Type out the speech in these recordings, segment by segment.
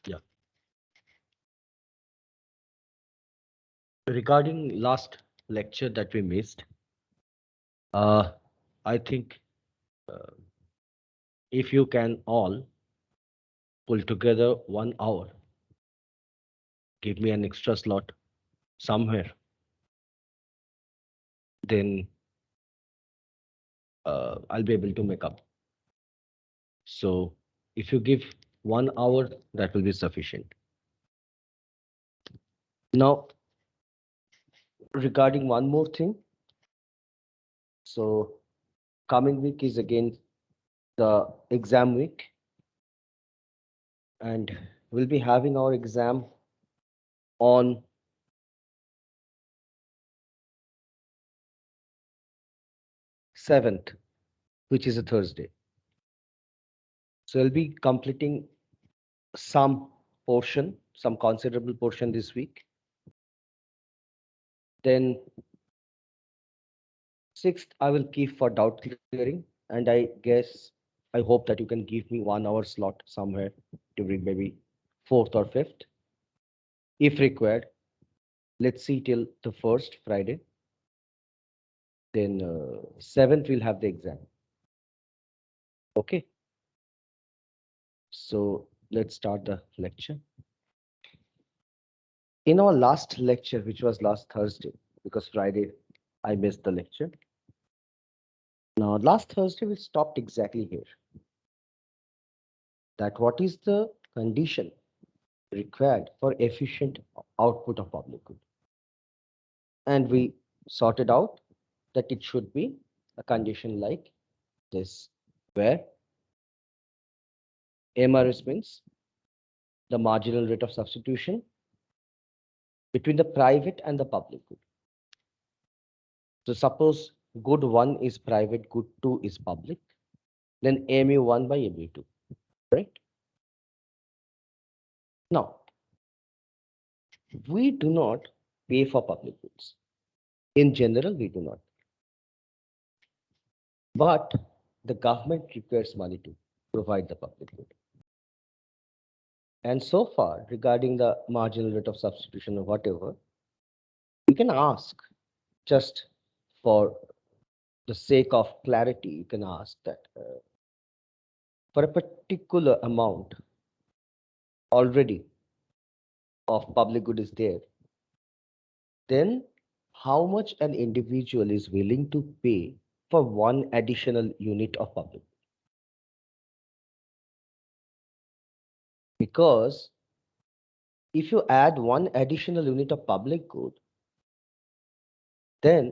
Yeah. Regarding last lecture that we missed, uh, I think uh, if you can all pull together 1 hour, give me an extra slot somewhere, then I'll be able to make up. So if you give 1 hour, that will be sufficient. Now, regarding one more thing, so coming week is again the exam week, and we'll be having our exam on 7th, which is a Thursday. So I'll be completing some portion, some considerable portion this week. Then 6th, I will keep for doubt clearing, and I guess I hope that you can give me 1 hour slot somewhere during maybe 4th or 5th, if required. Let's see till the first Friday. Then 7th, we'll have the exam. Okay, so let's start the lecture. In our last lecture, which was last Thursday, because Friday I missed the lecture. Now, last Thursday, we stopped exactly here. That what is the condition required for efficient output of public good? And we sorted out that it should be a condition like this, where MRS means the marginal rate of substitution between the private and the public good. So suppose good 1 is private, good 2 is public, then mu1 by mu2, right? Now, we do not pay for public goods. In general, we do not. But the government requires money to provide the public good. And so far, regarding the marginal rate of substitution or whatever, you can ask, just for the sake of clarity, you can ask that for a particular amount already of public good is there, then how much an individual is willing to pay for one additional unit of public? Because if you add one additional unit of public good, then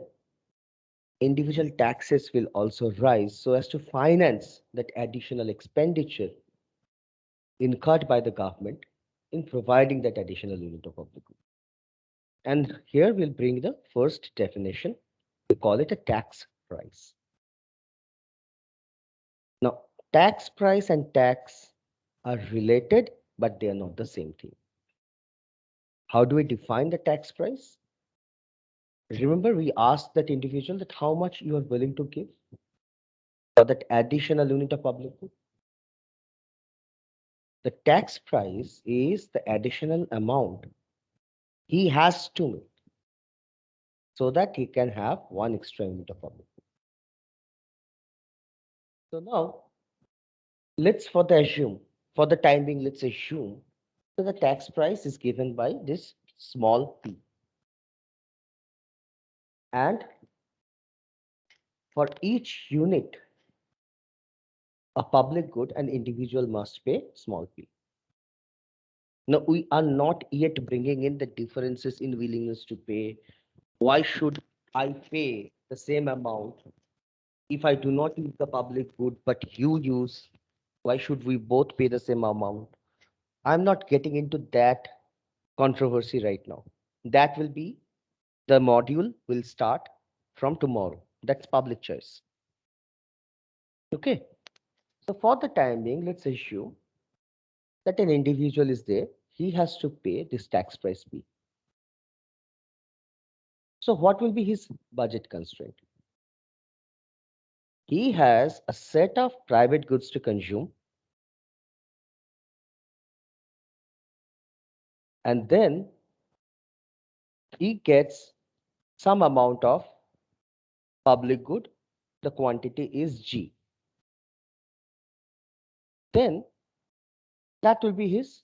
individual taxes will also rise so as to finance that additional expenditure incurred by the government in providing that additional unit of public good. And here we'll bring the first definition. We call it a tax price. Now, tax price and tax are related, but they are not the same thing. How do we define the tax price? Remember, we asked that individual that how much you are willing to give for that additional unit of public good. The tax price is the additional amount he has to make so that he can have one extra unit of public good. So now, let's for the time being, let's assume that the tax price is given by this small p. And for each unit of public good, an individual must pay small p. Now, we are not yet bringing in the differences in willingness to pay. Why should I pay the same amount if I do not use the public good, but you use? Why should we both pay the same amount? I'm not getting into that controversy right now. That will be the module will start from tomorrow. That's public choice. Okay. So for the time being, let's assume that an individual is there. He has to pay this tax price B. So what will be his budget constraint? He has a set of private goods to consume and then he gets some amount of public good. The quantity is G. Then that will be his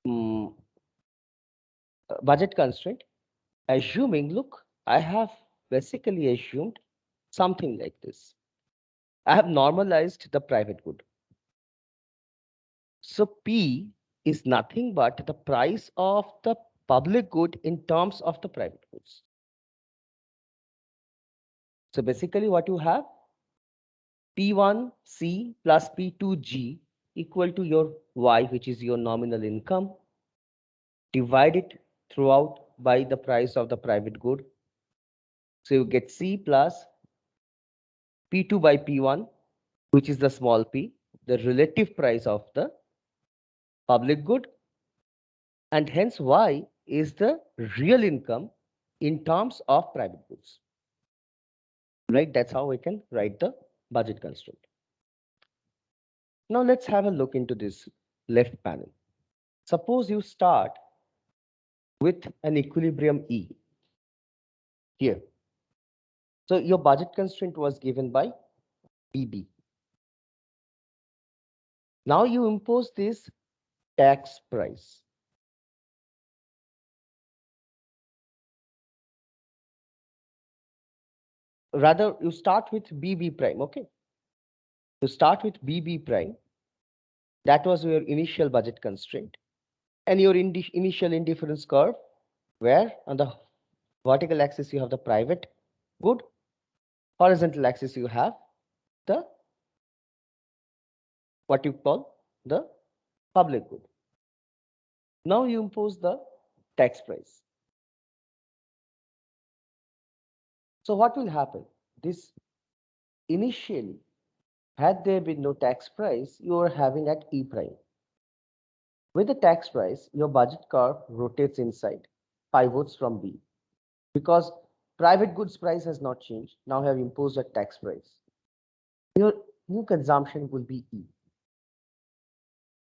mm, budget constraint. Assuming, look, I have basically assumed something like this. I have normalized the private good. So P is nothing but the price of the public good in terms of the private goods. So basically what you have, P1C plus P2G equal to your Y, which is your nominal income, divided throughout by the price of the private good. So you get C plus P2 by P1, which is the small p, the relative price of the public good, and hence Y is the real income in terms of private goods. Right? That's how we can write the budget constraint. Now let's have a look into this left panel. Suppose you start with an equilibrium E here. So your budget constraint was given by BB. Now you impose this tax price. Rather, you start with BB prime, okay? You start with BB prime. That was your initial budget constraint. And your initial indifference curve, where on the vertical axis you have the private good, horizontal axis you have the what you call the public good. Now you impose the tax price. So what will happen? This initially, had there been no tax price, you are having at E prime. With the tax price, your budget curve rotates inside, pivots from B. Because private goods price has not changed, now have imposed a tax price. Your new consumption will be E.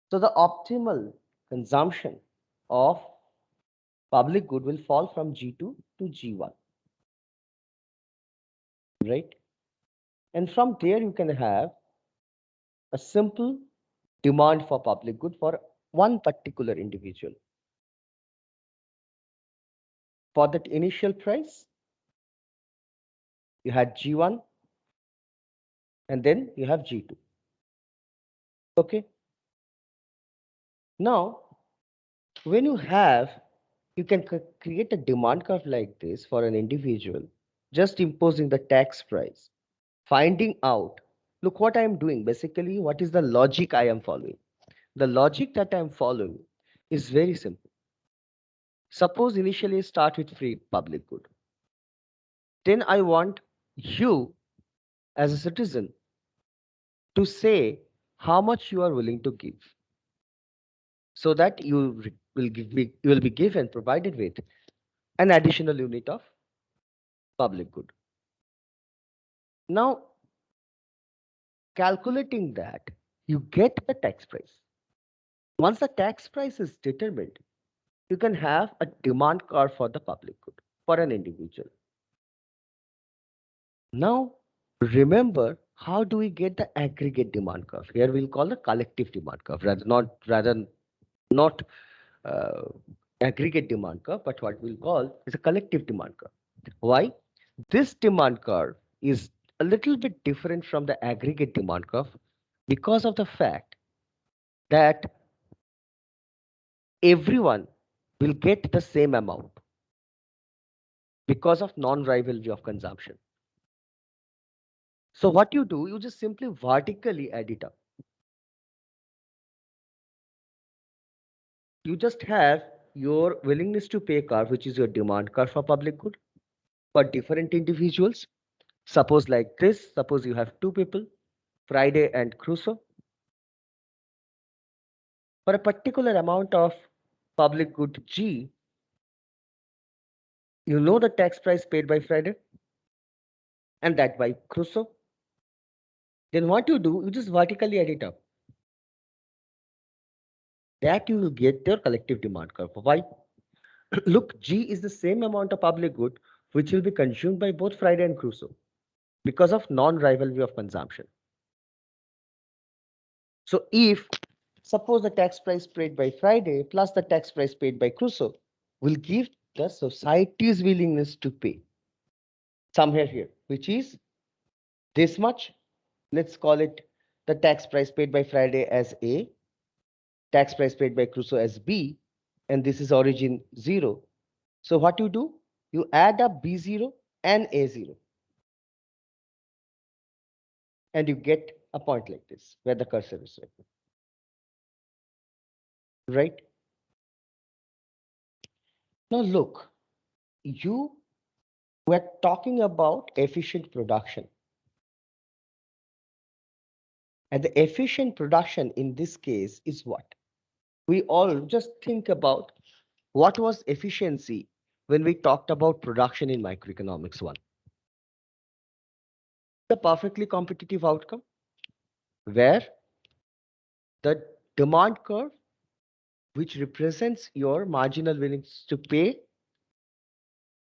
So the optimal consumption of public good will fall from G2 to G1. Right? And from there you can have a simple demand for public good for one particular individual. For that initial price, you had G1 and then you have G2. Okay. Now, when you can create a demand curve like this for an individual, just imposing the tax price, finding out, look what I am doing. Basically, what is the logic I am following? The logic that I am following is very simple. Suppose initially start with free public good. Then I want you as a citizen to say how much you are willing to give so that you will be given provided with an additional unit of public good. Now, calculating that, you get the tax price. Once the tax price is determined, you can have a demand curve for the public good for an individual. Now, remember, how do we get the aggregate demand curve? Here we'll call the collective demand curve, rather not uh, aggregate demand curve, but what we'll call is a collective demand curve. Why? This demand curve is a little bit different from the aggregate demand curve because of the fact that everyone will get the same amount because of non-rivalry of consumption. So what you do, you just simply vertically add it up. You just have your willingness to pay curve, which is your demand curve for public good for different individuals. Suppose like this, suppose you have two people, Friday and Crusoe. For a particular amount of public good G, you know the tax price paid by Friday and that by Crusoe. Then what you do, you just vertically add it up. that you will get your collective demand curve. Why? Look, G is the same amount of public good which will be consumed by both Friday and Crusoe because of non-rivalry of consumption. So if suppose the tax price paid by Friday plus the tax price paid by Crusoe will give the society's willingness to pay somewhere here, which is this much. Let's call it the tax price paid by Friday as A, tax price paid by Crusoe as B, and this is origin 0. So what you do? You add up B0 and A0, and you get a point like this where the cursor is right. Now look, you were talking about efficient production. And the efficient production in this case is what? We all just think about what was efficiency when we talked about production in microeconomics 1. The perfectly competitive outcome where the demand curve, which represents your marginal willingness to pay,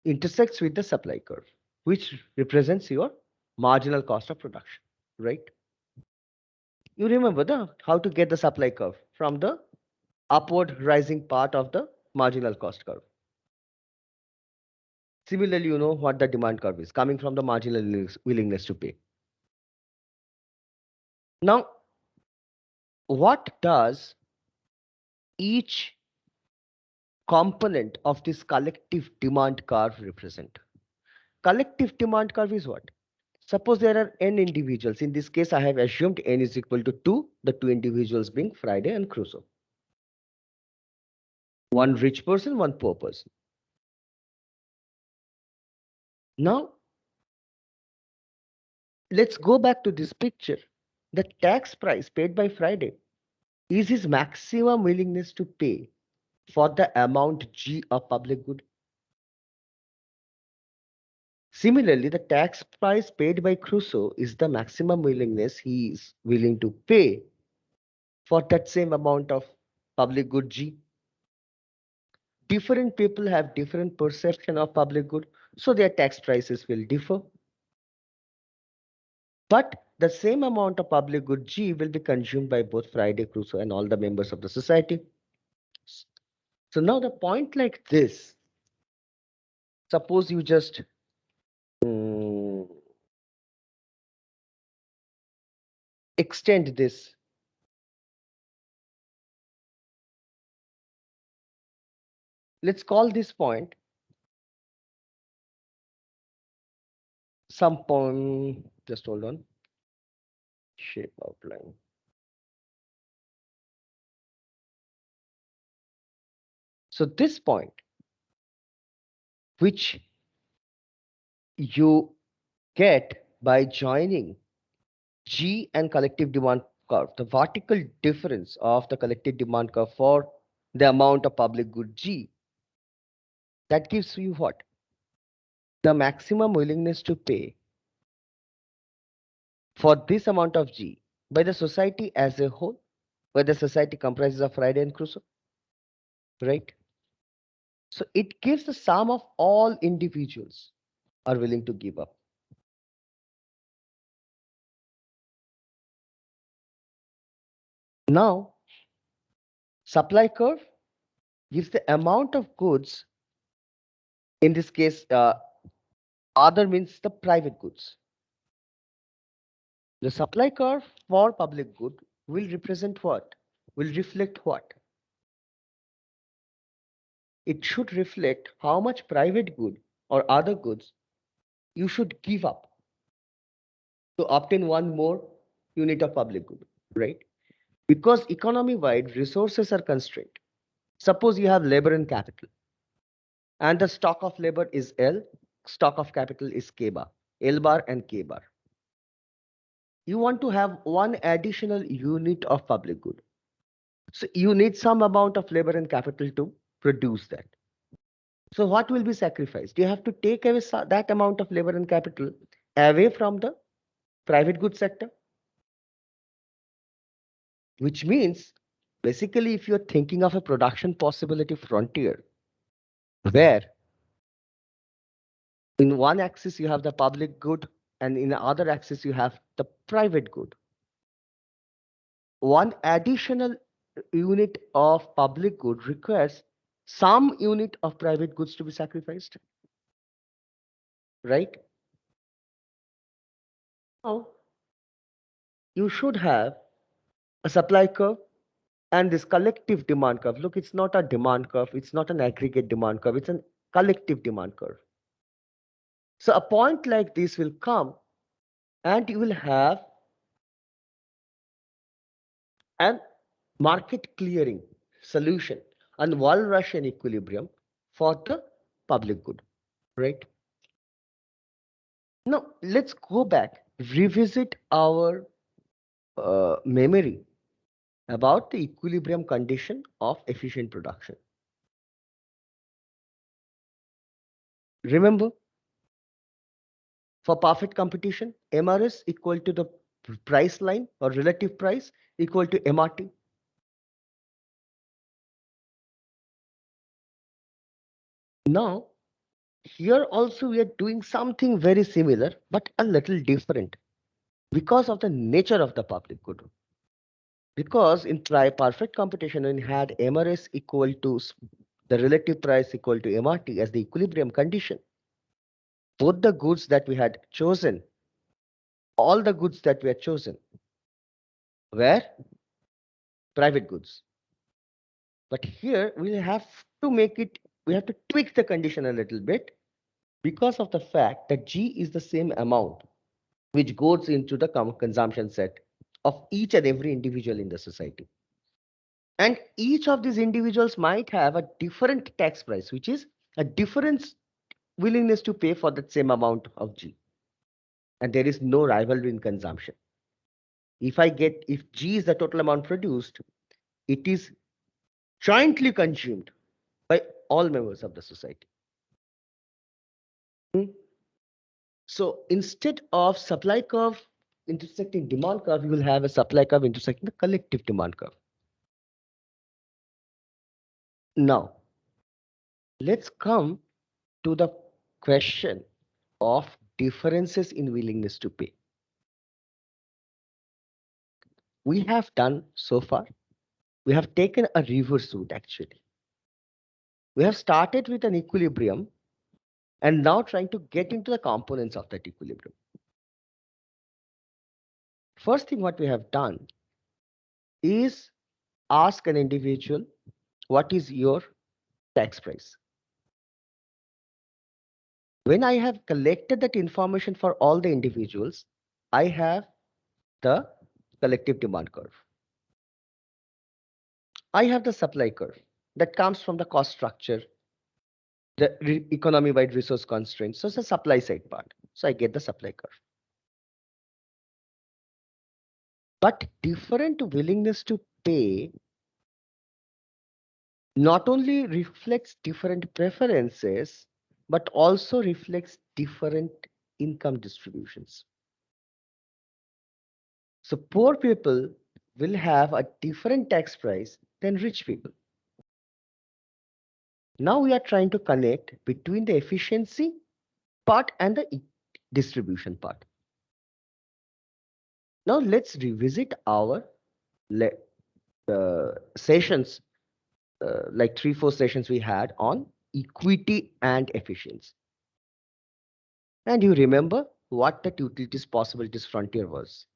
intersects with the supply curve, which represents your marginal cost of production, right? You remember the how to get the supply curve from the upward rising part of the marginal cost curve. Similarly, you know what the demand curve is coming from the marginal willingness to pay. Now, what does each component of this collective demand curve represent? Collective demand curve is what? Suppose there are n individuals. In this case, I have assumed n is equal to 2, the two individuals being Friday and Crusoe. One rich person, one poor person. Now, let's go back to this picture. The tax price paid by Friday is his maximum willingness to pay for the amount G of public good. Similarly, the tax price paid by Crusoe is the maximum willingness he is willing to pay for that same amount of public good G. Different people have different perception of public good, so their tax prices will differ. But the same amount of public good G will be consumed by both Friday, Crusoe, and all the members of the society. So now the point like this, suppose you just extend this. Let's call this point some point, just hold on, shape outline. So this point, which you get by joining G and collective demand curve, the vertical difference of the collective demand curve for the amount of public good G, that gives you what? The maximum willingness to pay for this amount of G by the society as a whole, where the society comprises of Friday and Crusoe, right? So it gives the sum of all individuals are willing to give up. Now, supply curve gives the amount of goods, in this case, other means the private goods. The supply curve for public good will represent what? Will reflect what? It should reflect how much private good or other goods you should give up to obtain one more unit of public good, right? Because economy-wide resources are constrained. Suppose you have labor and capital, and the stock of labor is L, stock of capital is K bar, L bar and K bar. You want to have one additional unit of public good. So you need some amount of labor and capital to produce that. So what will be sacrificed? You have to take away that amount of labor and capital away from the private goods sector, which means Basically, if you're thinking of a production possibility frontier, where in one axis you have the public good and in the other axis you have the private good. One additional unit of public good requires some unit of private goods to be sacrificed, right? Now, you should have a supply curve and this collective demand curve. Look, it's not a demand curve, it's not an aggregate demand curve, it's a collective demand curve. So a point like this will come and you will have an market clearing solution and Walrasian equilibrium for the public good, right? Now, let's go back, revisit our memory about the equilibrium condition of efficient production. Remember, for perfect competition, MRS equal to the price line or relative price equal to MRT. Now, here also we are doing something very similar, but a little different because of the nature of the public good. Because in perfect competition, when we had MRS equal to the relative price equal to MRT as the equilibrium condition, both the goods that we had chosen, all the goods that we had chosen were private goods. But here we have to make it, we have to tweak the condition a little bit because of the fact that G is the same amount which goes into the consumption set of each and every individual in the society. And each of these individuals might have a different tax price, which is a different willingness to pay for that same amount of G. And there is no rivalry in consumption. If G is the total amount produced, it is jointly consumed by all members of the society. So instead of supply curve intersecting demand curve, you will have a supply curve intersecting the collective demand curve. Now, let's come to the question of differences in willingness to pay. We have done so far, we have taken a reverse route actually. We have started with an equilibrium and now trying to get into the components of that equilibrium. First thing what we have done is ask an individual, what is your tax price? When I have collected that information for all the individuals, I have the collective demand curve. I have the supply curve that comes from the cost structure, the economy-wide resource constraints. So it's a supply side part. So I get the supply curve. But different willingness to pay not only reflects different preferences, but also reflects different income distributions. So poor people will have a different tax price than rich people. Now we are trying to connect between the efficiency part and the distribution part. Now let's revisit our sessions, like 3-4 sessions we had on equity and efficiency. And you remember what the utilities possibilities frontier was,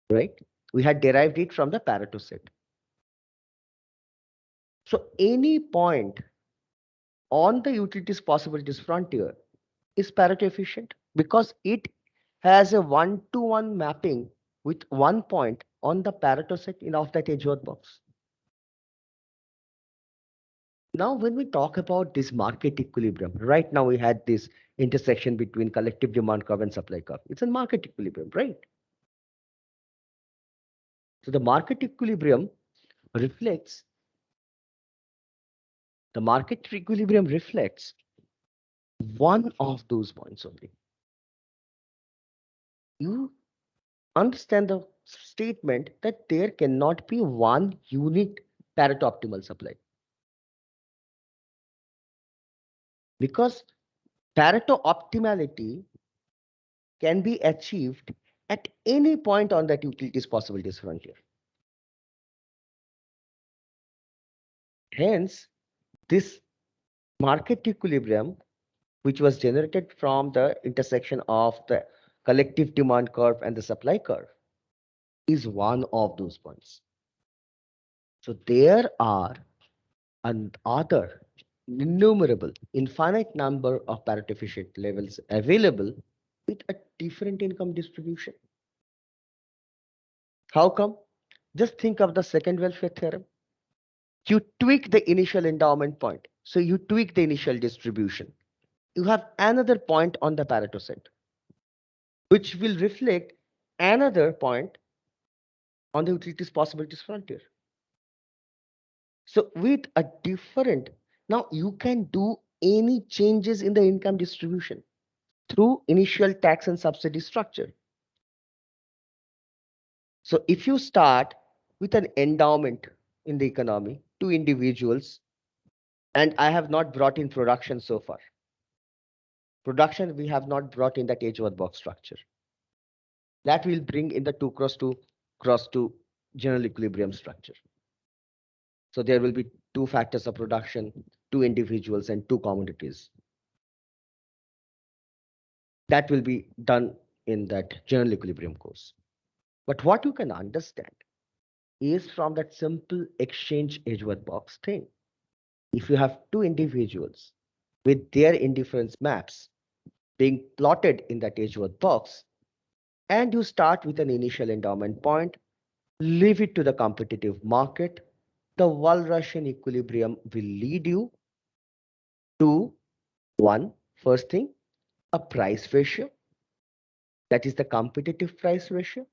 right? We had derived it from the Pareto set. So any point on the utilities possibilities frontier is Pareto efficient because it has a one-to-one mapping with one point on the Pareto set in of that Edgeworth box. Now, when we talk about this market equilibrium, right now we had this intersection between collective demand curve and supply curve. It's a market equilibrium, right? So the market equilibrium reflects, one of those points only. You understand the statement that there cannot be one unique Pareto optimal supply, because Pareto optimality can be achieved at any point on that utilities possibilities frontier. Hence, this market equilibrium, which was generated from the intersection of the collective demand curve and the supply curve, is one of those points. So there are other innumerable, infinite number of Pareto efficient levels available with a different income distribution. How come? Just think of the second welfare theorem. You tweak the initial endowment point. So you tweak the initial distribution. You have another point on the Pareto set, which will reflect another point on the utilities possibilities frontier. So with a different, now you can do any changes in the income distribution through initial tax and subsidy structure. So if you start with an endowment in the economy to individuals, and I have not brought in production so far. Production, we have not brought in that Edgeworth box structure. That will bring in the 2 cross 2 general equilibrium structure. So there will be two factors of production, two individuals, and two commodities. That will be done in that general equilibrium course. But what you can understand is from that simple exchange Edgeworth box thing. If you have two individuals with their indifference maps being plotted in that Edgeworth box, and you start with an initial endowment point, leave it to the competitive market, the Walrasian equilibrium will lead you to first thing, a price ratio, that is the competitive price ratio,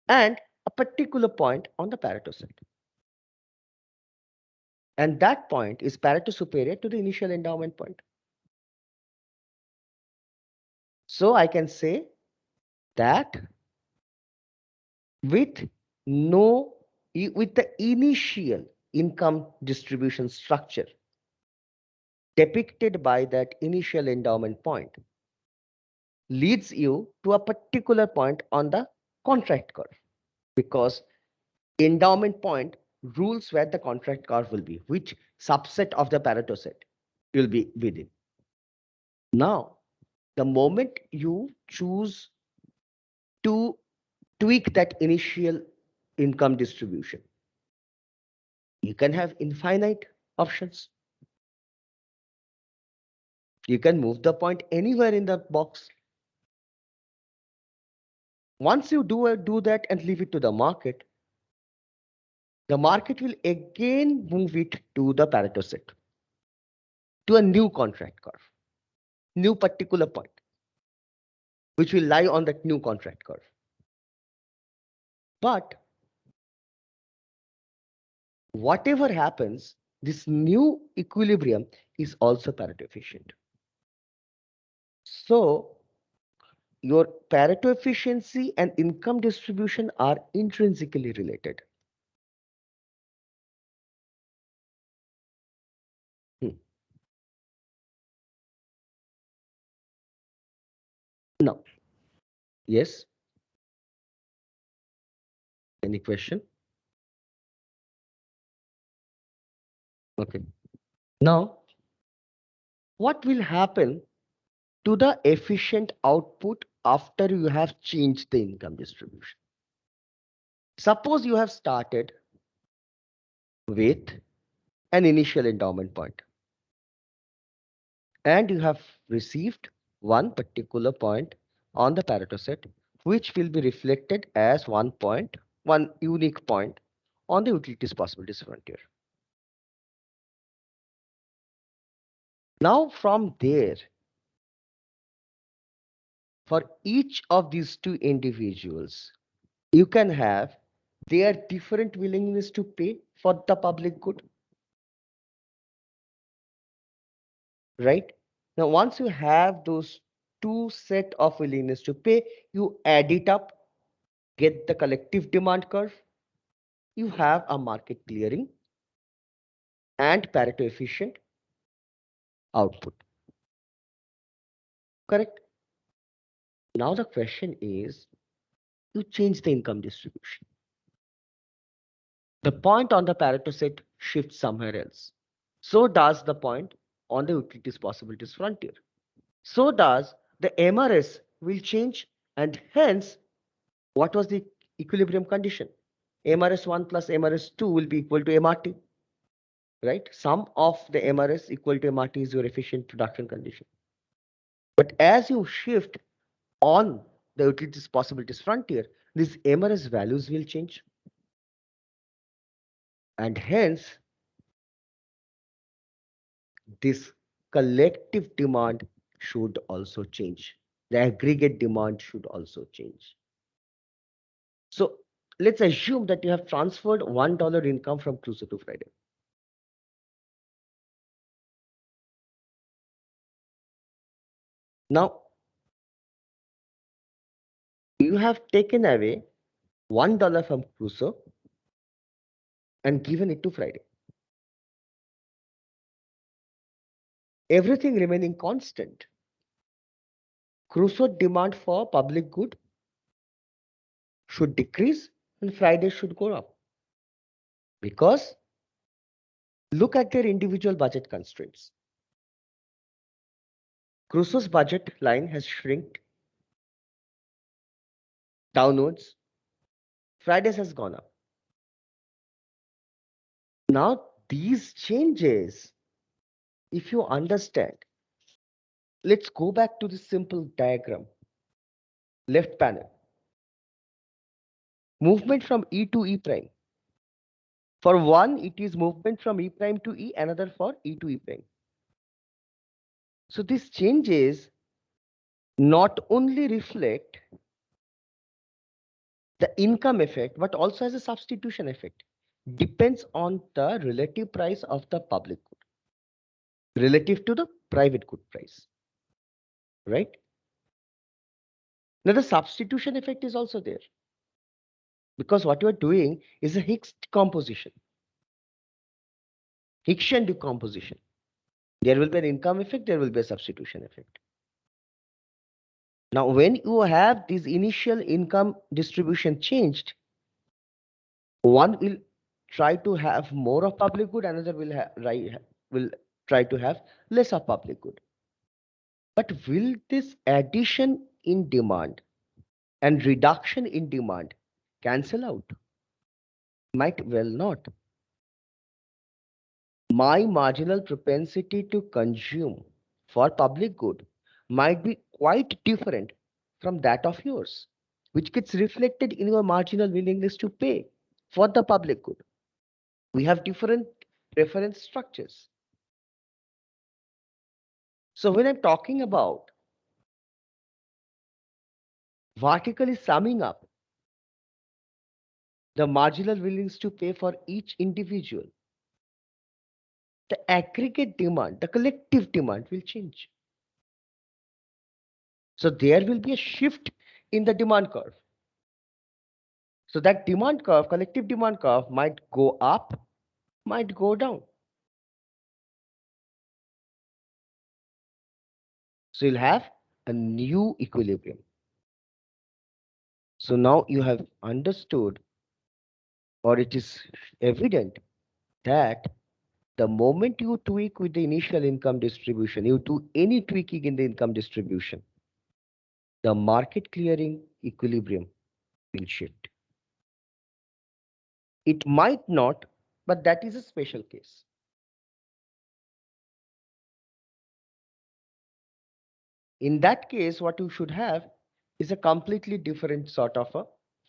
and a particular point on the Pareto set. And that point is Pareto superior to the initial endowment point. So I can say that with with the initial income distribution structure depicted by that initial endowment point leads you to a particular point on the contract curve, because endowment point rules where the contract curve will be, which subset of the Pareto set will be within. Now, the moment you choose to tweak that initial income distribution, you can have infinite options. You can move the point anywhere in the box. Once you do that and leave it to the market will again move it to the Pareto set, to a new contract curve, new particular point, which will lie on that new contract curve. But whatever happens, this new equilibrium is also Pareto efficient. So your Pareto efficiency and income distribution are intrinsically related. Now, yes, any question? Okay. Now, what will happen to the efficient output after you have changed the income distribution? Suppose you have started with an initial endowment point and you have received one particular point on the Pareto set, which will be reflected as one unique point on the utilities possibilities frontier. Now from there, for each of these two individuals, you can have their different willingness to pay for the public good. Right? Now, once you have those two set of willingness to pay, you add it up get the collective demand curve, you have a market clearing and Pareto efficient output. Correct? Now the question is, you change the income distribution. The point on the Pareto set shifts somewhere else. So does the point on the utilities possibilities frontier. So does the MRS will change, and hence, what was the equilibrium condition? MRS1 plus MRS2 will be equal to MRT, right? Sum of the MRS equal to MRT is your efficient production condition. But as you shift on the utilities possibilities frontier, these MRS values will change. And hence, this collective demand should also change. The aggregate demand should also change. So let's assume that you have transferred $1 income from Crusoe to Friday. Now, you have taken away $1 from Crusoe and given it to Friday. Everything remaining constant, Crusoe demand for public good should decrease and Friday should go up. Because look at their individual budget constraints. Crusoe's budget line has shrinked downwards. Friday's has gone up. Now, these changes, if you understand, let's go back to the simple diagram. Left panel. Movement from E to E prime. For one, it is movement from E prime to E, another for E to E prime. So these changes not only reflect the income effect, but also has a substitution effect. Depends on the relative price of the public good relative to the private good price, right? Now the substitution effect is also there because what you are doing is a Hicks decomposition, Hickson decomposition. There will be an income effect, there will be a substitution effect. Now, when you have this initial income distribution changed, one will try to have more of public good, another will try to have less of public good. But will this addition in demand and reduction in demand cancel out? Might well not. My marginal propensity to consume for public good might be quite different from that of yours, which gets reflected in your marginal willingness to pay for the public good. We have different preference structures. So when I'm talking about vertically summing up the marginal willingness to pay for each individual, the aggregate demand, the collective demand will change. So there will be a shift in the demand curve. So that demand curve, collective demand curve might go up, might go down. So you'll have a new equilibrium. So now you have understood, or it is evident that the moment you tweak with the initial income distribution, you do any tweaking in the income distribution, the market clearing equilibrium will shift. It might not, but that is a special case. In that case, what you should have is a completely different sort of a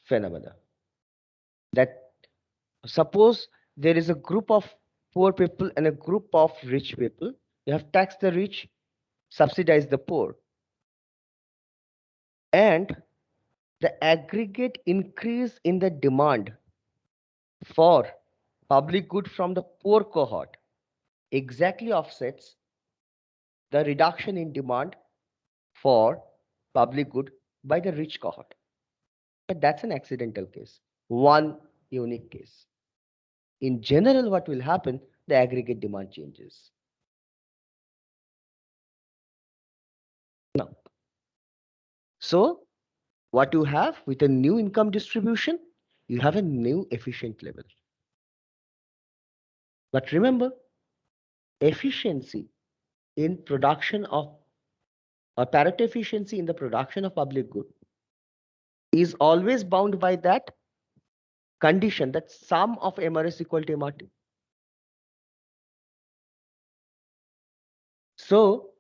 phenomena. That suppose there is a group of poor people and a group of rich people. You have taxed the rich, subsidized the poor. And the aggregate increase in the demand for public good from the poor cohort exactly offsets the reduction in demand for public good by the rich cohort. But that's an accidental case, one unique case. In general, what will happen? The aggregate demand changes. Now, so what you have with a new income distribution, you have a new efficient level. But remember, efficiency in production of or Pareto efficiency in the production of public good is always bound by that condition that sum of MRS equal to MRT. So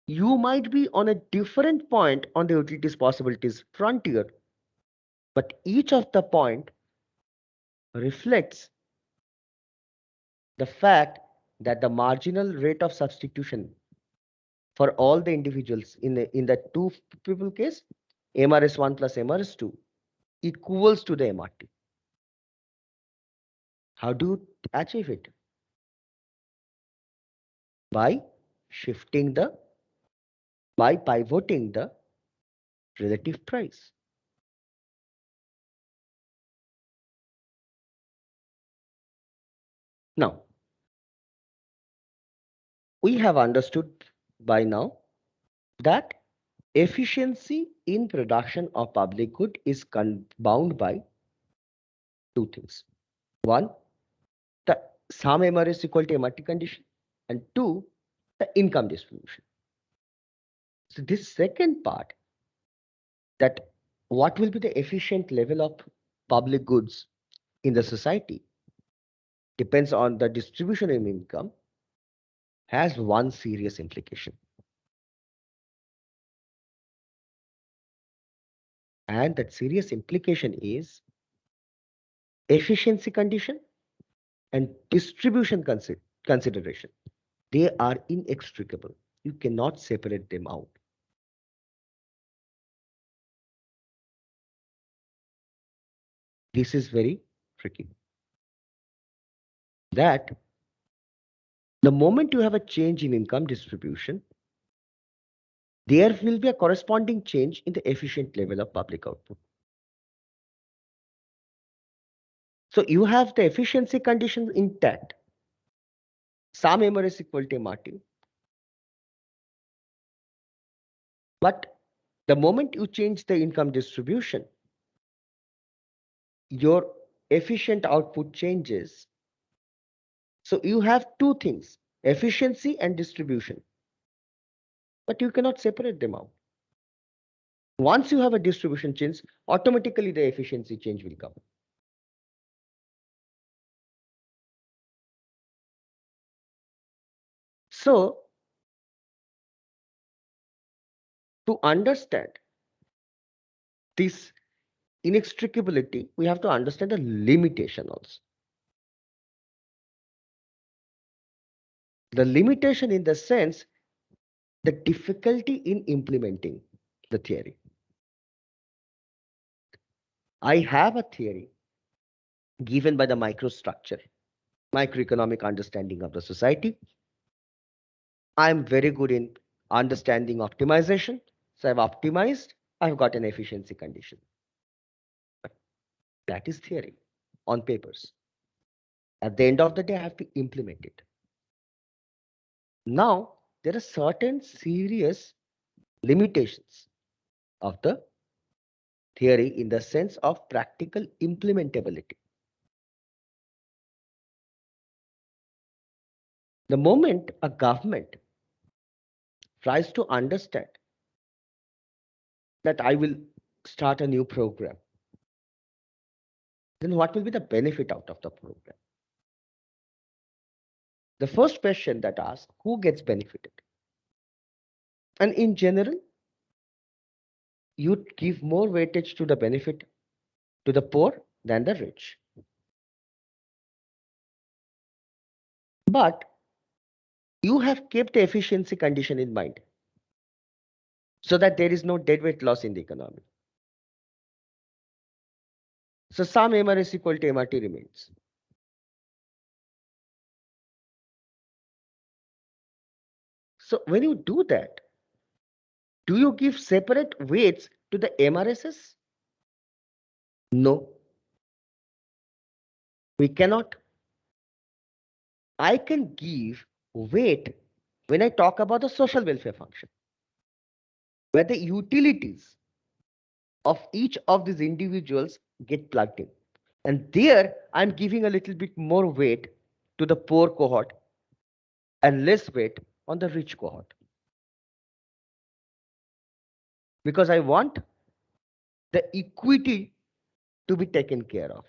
you might be on a different point on the utilities possibilities frontier, but each of the point reflects the fact that the marginal rate of substitution for all the individuals in the two people case, MRS1 plus MRS2 equals to the MRT. How do you achieve it? By shifting the, by pivoting the relative price. Now, we have understood by now that efficiency in production of public good is bound by two things. One, the sum MRS equal to MRT condition, and two, the income distribution. So this second part, that what will be the efficient level of public goods in the society, depends on the distribution of income, has one serious implication. And that serious implication is efficiency condition and distribution consideration. They are inextricable. You cannot separate them out. This is very tricky. That the moment you have a change in income distribution, there will be a corresponding change in the efficient level of public output. So you have the efficiency conditions intact. Sum MRS equal to MRT. But the moment you change the income distribution, your efficient output changes. So you have two things, efficiency and distribution, but you cannot separate them out. Once you have a distribution change, automatically the efficiency change will come. So to understand this inextricability, we have to understand the limitation also. The limitation in the sense, the difficulty in implementing the theory. I have a theory given by the microstructure, microeconomic understanding of the society. I'm very good in understanding optimization. So I've optimized, I've got an efficiency condition. But that is theory on papers. At the end of the day, I have to implement it. Now, there are certain serious limitations of the theory in the sense of practical implementability. The moment a government tries to understand that I will start a new program, then what will be the benefit out of the program? The first question that asks, who gets benefited? And in general, you give more weightage to the benefit to the poor than the rich. But you have kept the efficiency condition in mind so that there is no deadweight loss in the economy. So sum MRS equal to MRT remains. So when you do that, do you give separate weights to the MRSs? No, we cannot. I can give weight when I talk about the social welfare function, where the utilities of each of these individuals get plugged in. And there, I'm giving a little bit more weight to the poor cohort and less weight on the rich cohort. Because I want the equity to be taken care of.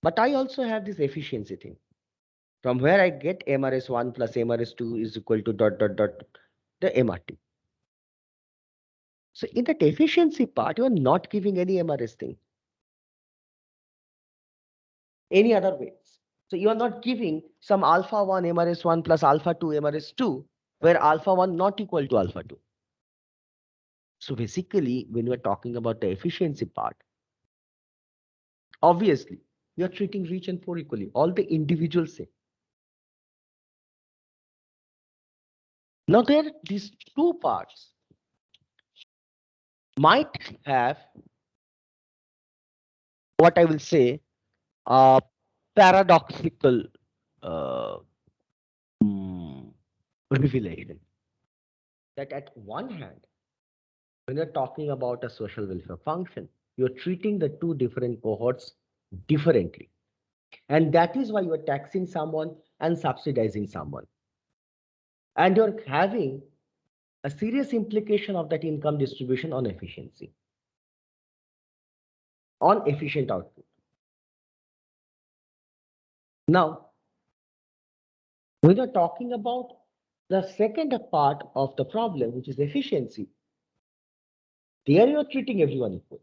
But I also have this efficiency thing. From where I get MRS1 plus MRS2 is equal to dot dot dot the MRT. So in that efficiency part, you are not giving any MRS thing, any other weights. So you are not giving some alpha 1 MRS1 plus alpha 2 MRS2, where alpha 1 not equal to alpha 2. So basically, when we are talking about the efficiency part, obviously, you are treating rich and poor equally, all the individuals say. Now there, these two parts might have what I will say paradoxical uh, mm, revelation. That at one hand, when you're talking about a social welfare function, you're treating the two different cohorts differently. And that is why you're taxing someone and subsidizing someone. And you're having a serious implication of that income distribution on efficiency, on efficient output. Now, when you're talking about the second part of the problem, which is efficiency, there you're treating everyone equal.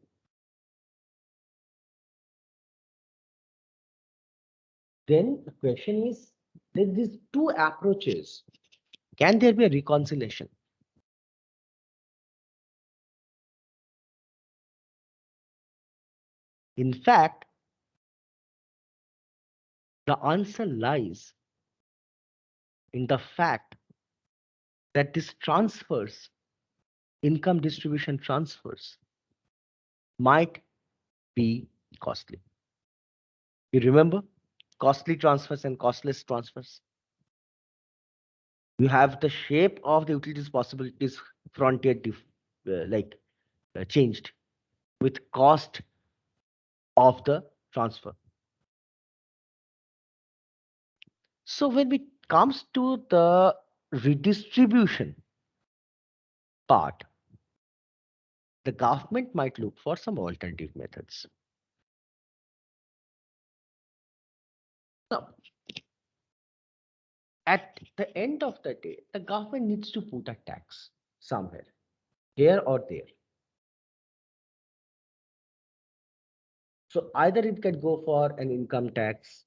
Then the question is, that these two approaches, can there be a reconciliation? In fact, the answer lies in the fact that these transfers, income distribution transfers, might be costly. You remember costly transfers and costless transfers? You have the shape of the utilities possibilities frontier changed with cost of the transfer. So when it comes to the redistribution part, the government might look for some alternative methods. Now, at the end of the day, the government needs to put a tax somewhere, here or there. So either it can go for an income tax,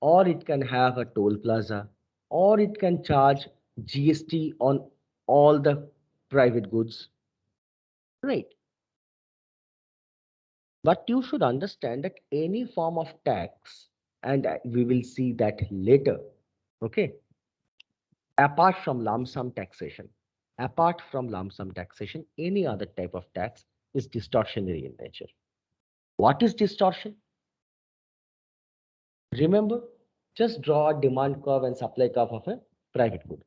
or it can have a toll plaza, or it can charge GST on all the private goods, right? But you should understand that any form of tax, and we will see that later, okay? Apart from lump sum taxation, any other type of tax is distortionary in nature. What is distortion? Remember, just draw a demand curve and supply curve of a private good.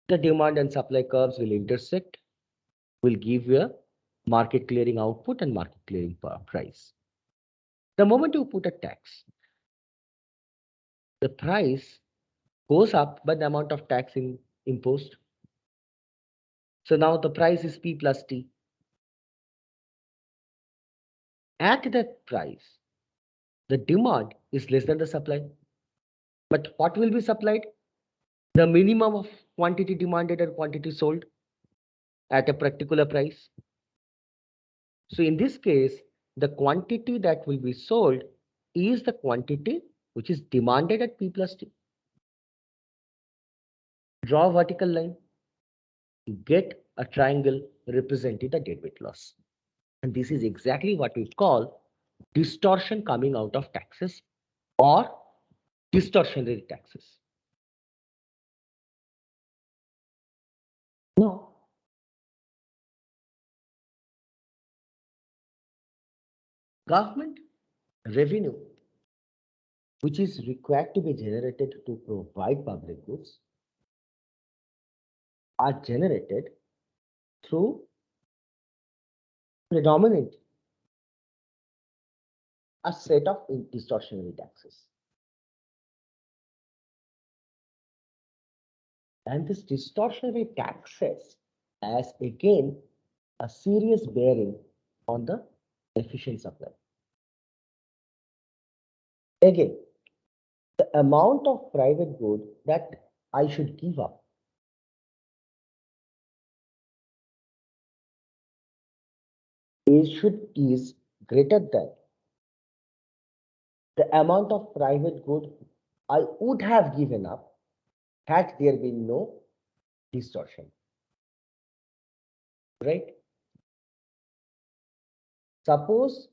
The demand and supply curves will intersect, will give you a market clearing output and market clearing price. The moment you put a tax, the price goes up by the amount of tax imposed. So now the price is P plus T. At that price, the demand is less than the supply. But what will be supplied? The minimum of quantity demanded and quantity sold at a particular price. So in this case, the quantity that will be sold is the quantity which is demanded at P plus T. Draw a vertical line, get a triangle representing the deadweight loss. And this is exactly what we call distortion coming out of taxes or distortionary taxes. Now, Government revenue, which is required to be generated to provide public goods, are generated through predominant a set of distortionary taxes. And this distortionary taxes has again a serious bearing on the efficient supply. Again, the amount of private good that I should give up is greater than the amount of private good I would have given up had there been no distortion. Right? Suppose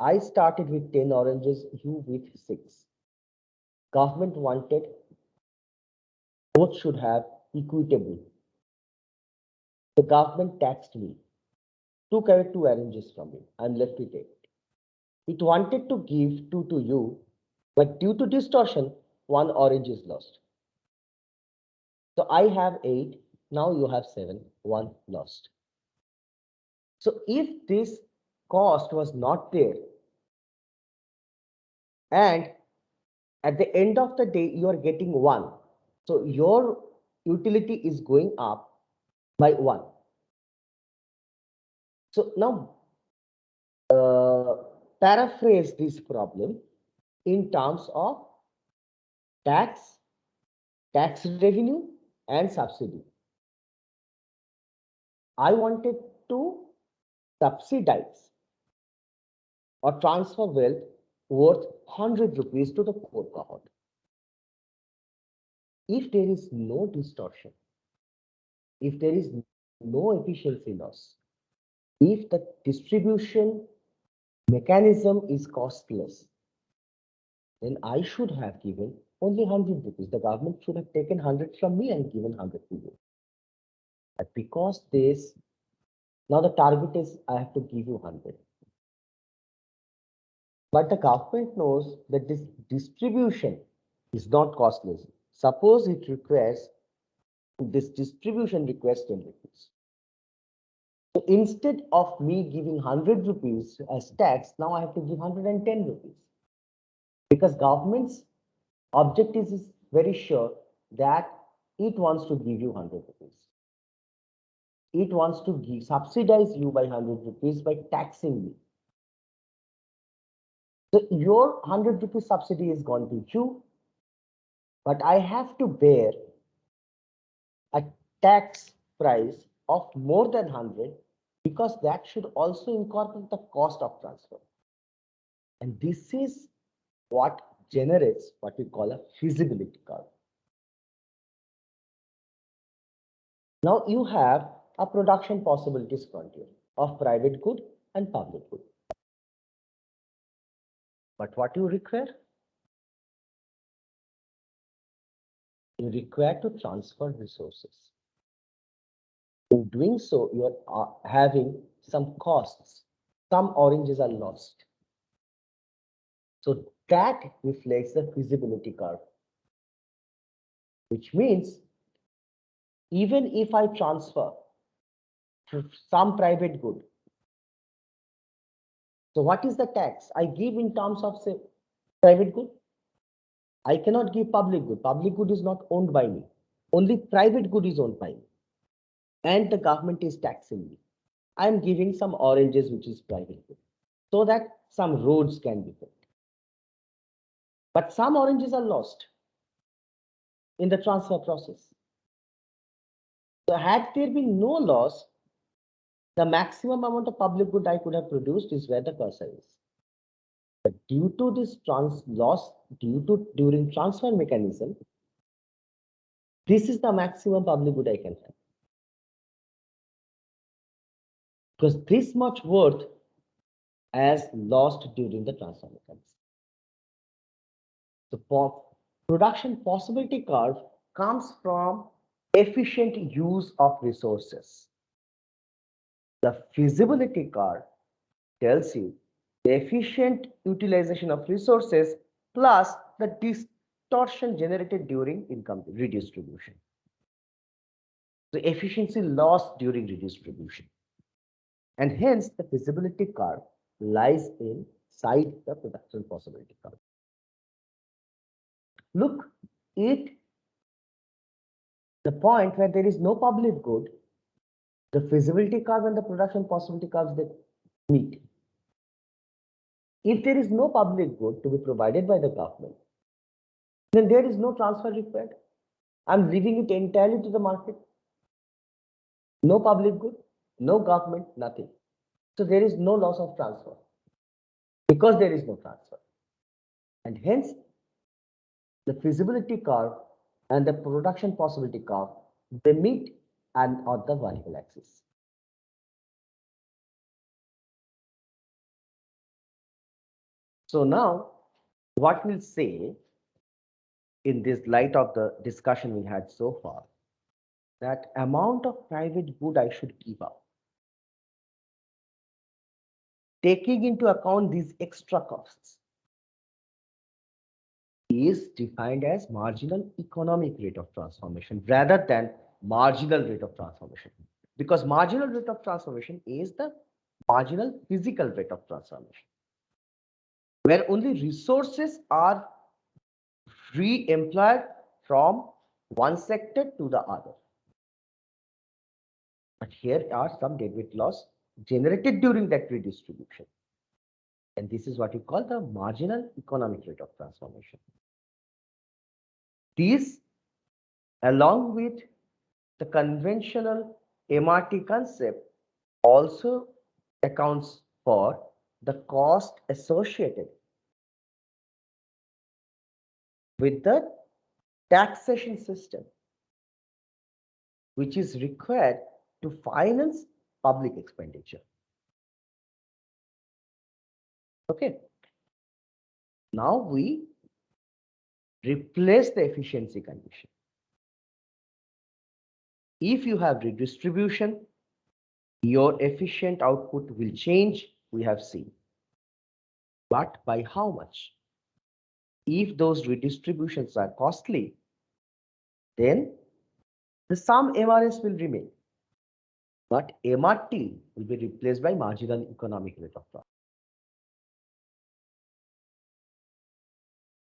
I started with 10 oranges, you with 6. Government wanted both should have equitable. The government taxed me, took away 2 oranges from me, and left with 8. It wanted to give 2 to you, but due to distortion, 1 orange is lost. So I have 8, now you have 7, 1 lost. So if this cost was not there, and at the end of the day, you are getting 1. So your utility is going up by 1. So now paraphrase this problem in terms of tax, tax revenue, and subsidy. I wanted to subsidize or transfer wealth worth 100 rupees to the poor cohort. If there is no distortion, if there is no efficiency loss, if the distribution mechanism is costless, then I should have given only 100 rupees. The government should have taken 100 from me and given 100 to you. But because this, now the target is I have to give you 100. But the government knows that this distribution is not costless. Suppose it requires, this distribution requires 10 rupees. So instead of me giving 100 rupees as tax, now I have to give 110 rupees. Because government's objective is very sure that it wants to give you 100 rupees. It wants to subsidize you by 100 rupees by taxing you. So your 100 rupees subsidy is gone to you, but I have to bear a tax price of more than 100 because that should also incorporate the cost of transfer. And this is what generates what we call a feasibility curve. Now you have a production possibilities frontier of private good and public good. But what you require? You require to transfer resources. In doing so, you are having some costs. Some oranges are lost. So that reflects the feasibility curve, which means even if I transfer some private good, so what is the tax I give in terms of, say, private good? I cannot give public good. Public good is not owned by me. Only private good is owned by me. And the government is taxing me. I am giving some oranges, which is private good, so that some roads can be built. But some oranges are lost in the transfer process. So had there been no loss, the maximum amount of public good I could have produced is where the cursor is. But due to this loss, during transfer mechanism, this is the maximum public good I can have. Because this much worth as lost during the transfer mechanism. The production possibility curve comes from efficient use of resources. The feasibility curve tells you the efficient utilization of resources plus the distortion generated during income redistribution. The efficiency lost during redistribution. And hence the feasibility curve lies inside the production possibility curve. Look at the point where there is no public good, the feasibility curve and the production possibility curves they meet. If there is no public good to be provided by the government, then there is no transfer required. I'm leaving it entirely to the market. No public good, no government, nothing. So there is no loss of transfer because there is no transfer. And hence, the feasibility curve and the production possibility curve, they meet and on the vertical axis. So now, what we'll say in this light of the discussion we had so far, that amount of private good I should give up, taking into account these extra costs, is defined as marginal economic rate of transformation rather than marginal rate of transformation. Because marginal rate of transformation is the marginal physical rate of transformation, where only resources are re-employed from one sector to the other. But here are some deadweight loss generated during that redistribution. And this is what we call the marginal economic rate of transformation. These, along with the conventional MRT concept, also accounts for the cost associated with the taxation system, which is required to finance public expenditure. Okay. Now we replace the efficiency condition. If you have redistribution, your efficient output will change, we have seen. But by how much? If those redistributions are costly, then the sum MRS will remain. But MRT will be replaced by marginal economic rate of profit.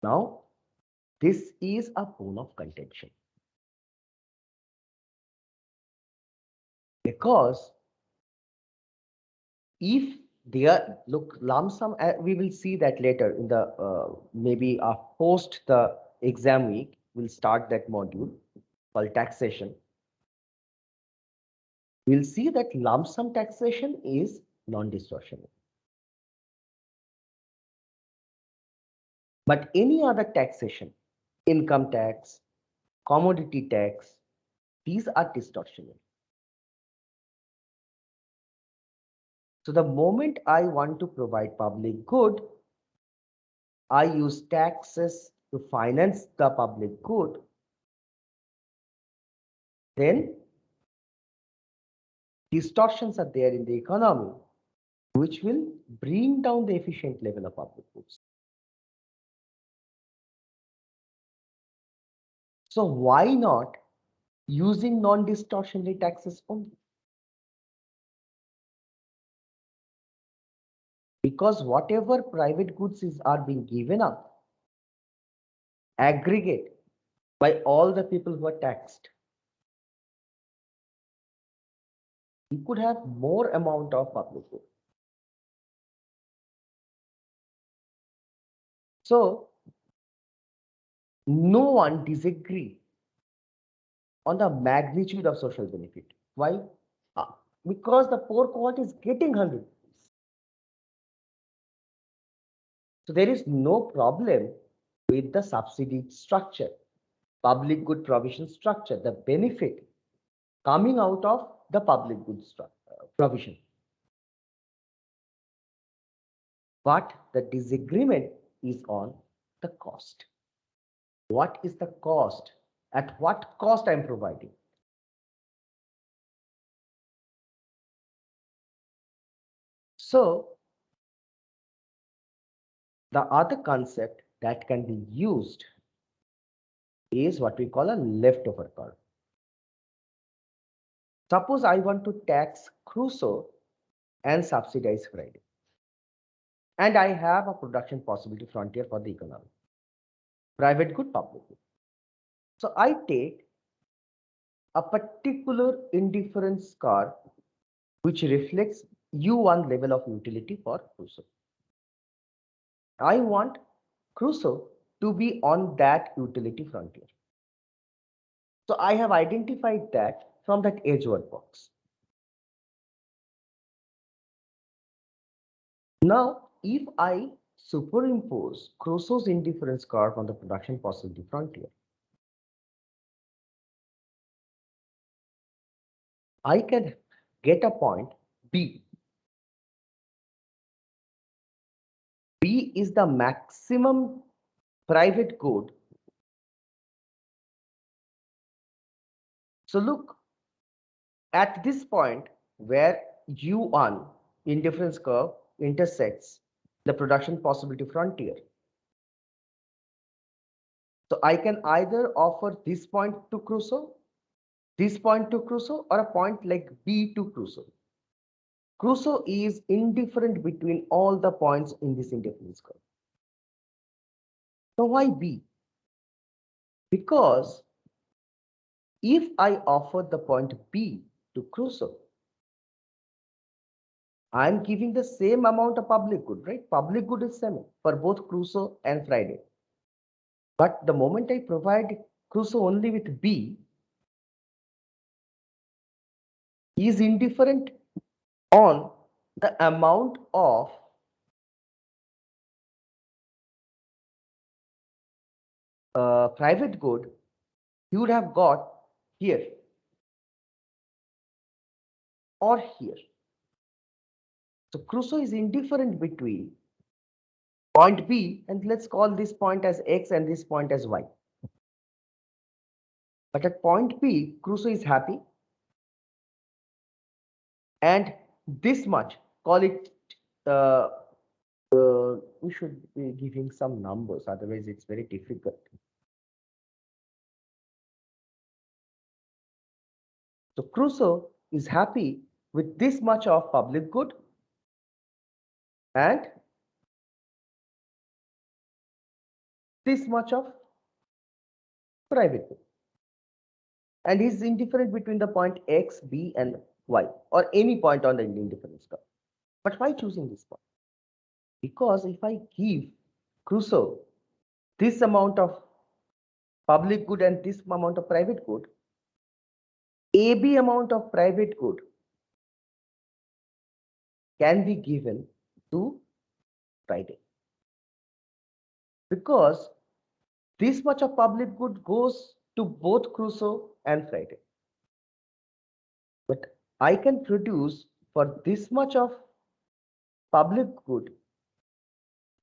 Now, this is a bone of contention. Because if there, look, lump sum, we will see that later in the maybe post the exam week, we'll start that module called taxation. We'll see that lump sum taxation is non-distortionary. But any other taxation, income tax, commodity tax, these are distortionary. So the moment I want to provide public good, I use taxes to finance the public good, then distortions are there in the economy, which will bring down the efficient level of public goods. So why not using non-distortionary taxes only? Because whatever private goods are being given up, aggregate by all the people who are taxed, you could have more amount of public good. So no one disagree on the magnitude of social benefit. Why? Because the poor cohort is getting 100 rupees. So there is no problem with the subsidy structure, public good provision structure, the benefit coming out of the public good provision. But the disagreement is on the cost. What is the cost? At what cost I am providing? So The other concept that can be used is what we call a leftover curve. Suppose I want to tax Crusoe and subsidize Friday, and I have a production possibility frontier for the economy. Private good, public good. So I take a particular indifference curve which reflects U1 level of utility for Crusoe. I want Crusoe to be on that utility frontier. So I have identified that from that edge box. Now, if I superimpose Crusoe's indifference curve on the production possibility frontier, I can get a point B. B is the maximum private good. So look, at this point where U1 indifference curve intersects the production possibility frontier, so I can either offer this point to Crusoe, this point to Crusoe, or a point like B to Crusoe. Crusoe is indifferent between all the points in this indifference curve. So why B? Because if I offer the point B to Crusoe, I'm giving the same amount of public good, right? Public good is same for both Crusoe and Friday. But the moment I provide Crusoe only with B, he is indifferent on the amount of private good you would have got here or here. So Crusoe is indifferent between point B, and let's call this point as X and this point as Y. But at point B, Crusoe is happy, and this much, call it, uh, we should be giving some numbers, otherwise it's very difficult. So Crusoe is happy with this much of public good and this much of private good. And he's indifferent between the point X, B, and Y, or any point on the indifference curve. But why choosing this point? Because if I give Crusoe this amount of public good and this amount of private good, AB amount of private good can be given to Friday. Because this much of public good goes to both Crusoe and Friday. But I can produce for this much of public good,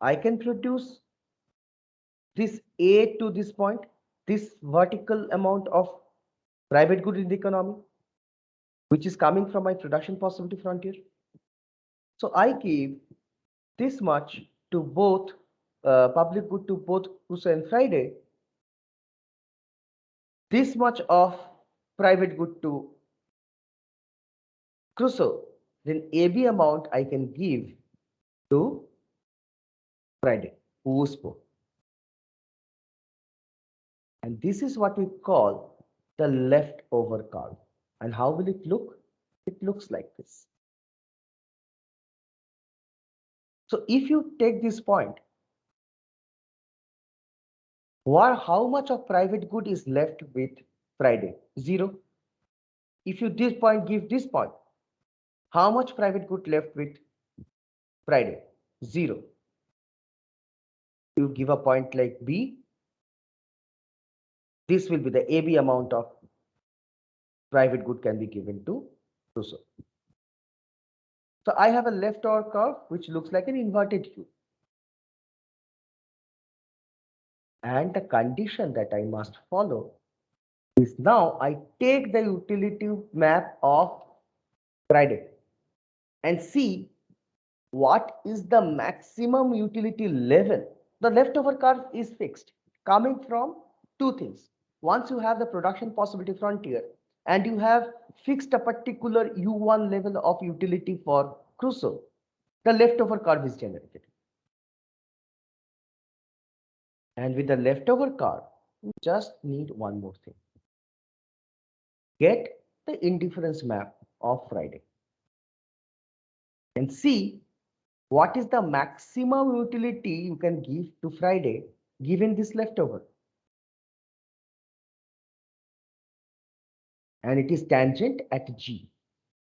I can produce this A to this point, this vertical amount of private good in the economy, which is coming from my production possibility frontier. So I give this much to both public good to both Crusoe and Friday, this much of private good to Crusoe, then AB amount I can give to Friday, USPO. And this is what we call the leftover curve. And how will it look? It looks like this. So if you take this point, how much of private good is left with Friday? 0. If you this point give this point, how much private good left with Friday? 0. You give a point like B, this will be the AB amount of private good can be given to Crusoe. So I have a leftover curve which looks like an inverted U. And the condition that I must follow is now I take the utility map of Friday and see what is the maximum utility level? The leftover curve is fixed, coming from two things. Once you have the production possibility frontier and you have fixed a particular U1 level of utility for Crusoe, the leftover curve is generated. And with the leftover curve, you just need one more thing. Get the indifference map of Friday and see what is the maximum utility you can give to Friday given this leftover. And it is tangent at G.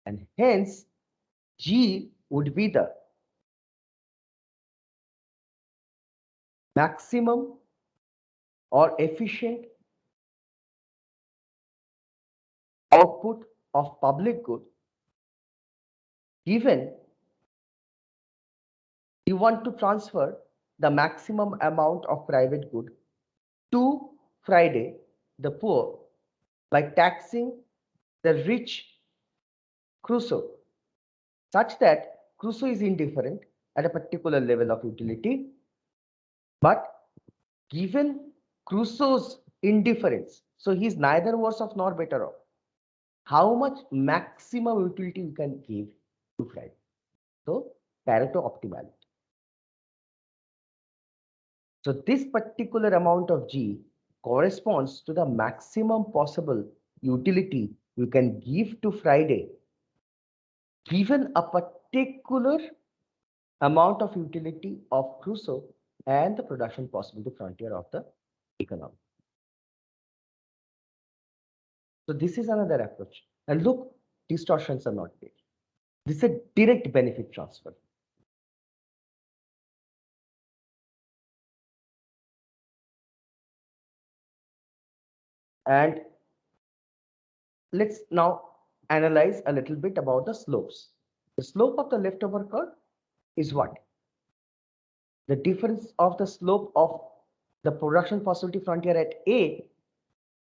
And hence, G would be the maximum or efficient output of public good given you want to transfer the maximum amount of private good to Friday, the poor, by taxing the rich Crusoe, such that Crusoe is indifferent at a particular level of utility, but given Crusoe's indifference, so he's neither worse off nor better off, how much maximum utility you can give to Friday. So Pareto optimality. So this particular amount of G corresponds to the maximum possible utility you can give to Friday given a particular amount of utility of Crusoe and the production possibility frontier of the economy. So this is another approach. And look, distortions are not there. This is a direct benefit transfer. And let's now analyze a little bit about the slopes. The slope of the leftover curve is what? The difference of the slope of the production possibility frontier at A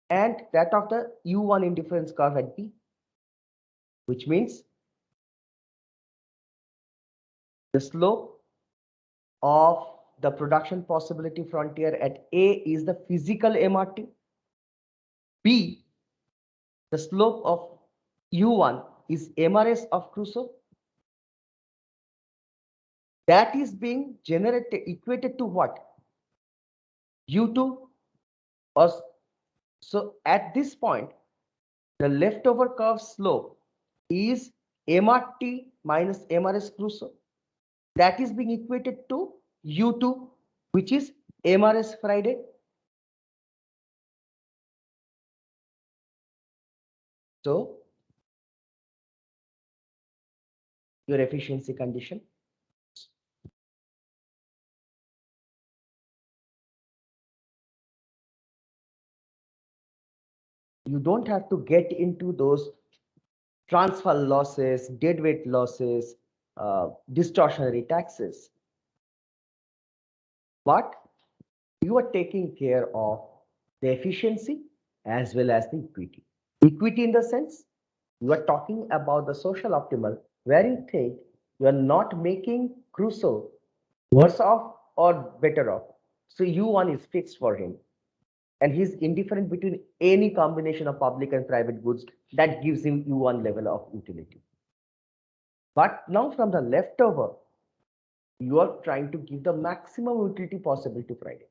and that of the U1 indifference curve at B, which means the slope of the production possibility frontier at A is the physical MRT. B, the slope of U1 is MRS of Crusoe. That is being generated, equated to what? U2 or so at this point, the leftover curve slope is MRT minus MRS Crusoe. That is being equated to U2, which is MRS Friday. So your efficiency condition. You don't have to get into those transfer losses, deadweight losses, distortionary taxes. But you are taking care of the efficiency as well as the equity. Equity in the sense you are talking about the social optimal where you think you are not making Crusoe worse off or better off. So U1 is fixed for him and he's indifferent between any combination of public and private goods that gives him U1 level of utility. But now from the leftover, you are trying to give the maximum utility possible to Friday.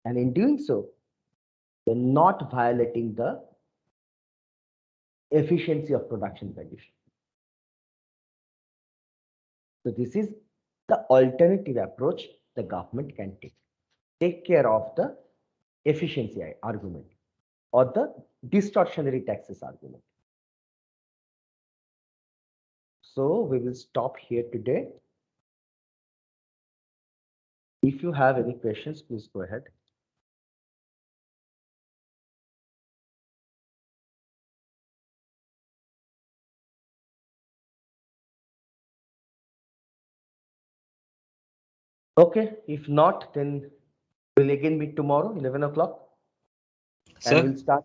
And in doing so, you're not violating the efficiency of production condition. So this is the alternative approach the government can take. Take care of the efficiency argument or the distortionary taxes argument. So we will stop here today. If you have any questions, please go ahead. Okay, if not, then we'll again meet tomorrow, 11 o'clock. And Sir, we'll start